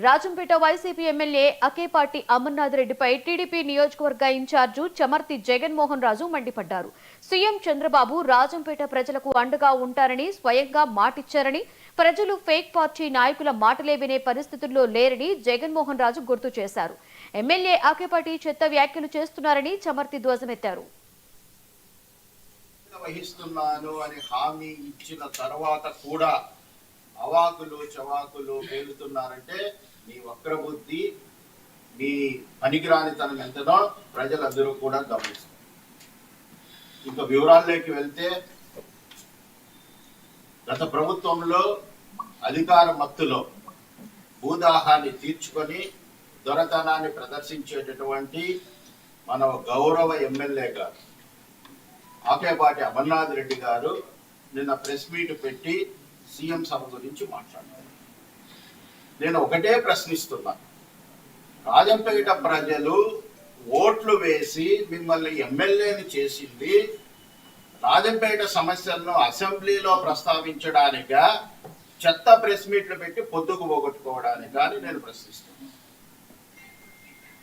Rajampet YCP MLA అకేపాటి Amarnath రెడ్డిపై TDP నియోజకవర్గ in charge Chamarthi Jaganmohan రాజు మండిపడ్డారు. సీఎం చంద్రబాబు రాజంపేట ప్రజలకు అండగా ఉంటారని స్వయంగా మాటిచ్చారని, ప్రజలు ఫేక్ పార్టీ నాయకుల మాటలే వినే పరిస్థితుల్లో లేరని జగన్మోహన్ రాజు గుర్తు చేశారు. ఎమ్మెల్యే అకేపాటి చెత్త వ్యాఖ్యలు చేస్తున్నారని చమర్తి ధ్వజమెత్తారు. వహిస్తున్నాను అని హామీ ఇచ్చిన తర్వాత కూడా అవాకులు చవాకులు పేలుతున్నారంటే మీ వక్రబుద్ధి, మీ పనికిరానితనం ఎంతనో ప్రజలందరూ కూడా గమనిస్తారు. ఇంకా వివరాల్లోకి వెళ్తే, గత ప్రభుత్వంలో అధికార మత్తులో భూదాహాన్ని తీర్చుకొని దొరతనాన్ని ప్రదర్శించేటటువంటి మన గౌరవ ఎమ్మెల్యే గారు ఆకేపాటి అమర్నాథ్ రెడ్డి గారు నిన్న ప్రెస్ మీట్ పెట్టి సీఎం సభ గురించి మాట్లాడారు. నేను ఒకటే ప్రశ్నిస్తున్నా, రాజంపేట ప్రజలు ఓట్లు వేసి మిమ్మల్ని ఎమ్మెల్యేని చేసింది రాజంపేట సమస్యలను అసెంబ్లీలో ప్రస్తావించడానికా, చెత్త ప్రెస్ మీట్లు పెట్టి పొద్దుకు పోగొట్టుకోవడానికా అని నేను ప్రశ్నిస్తున్నా.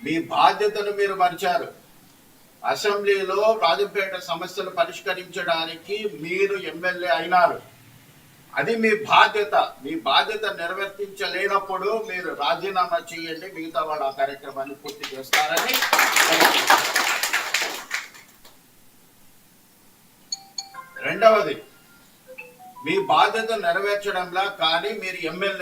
మీ బాధ్యతను మీరు మరిచారు. అసెంబ్లీలో రాజంపేట సమస్యలు పరిష్కరించడానికి మీరు ఎమ్మెల్యే అయినారు. అది మీ బాధ్యత. మీ బాధ్యత నిర్వర్తించలేనప్పుడు మీరు రాజీనామా చేయండి, మిగతా వాళ్ళు ఆ కార్యక్రమాన్ని పూర్తి చేస్తారని. రెండవది, మీ బాధ్యత నెరవేర్చడంలా కానీ మీరు ఎమ్మెల్యే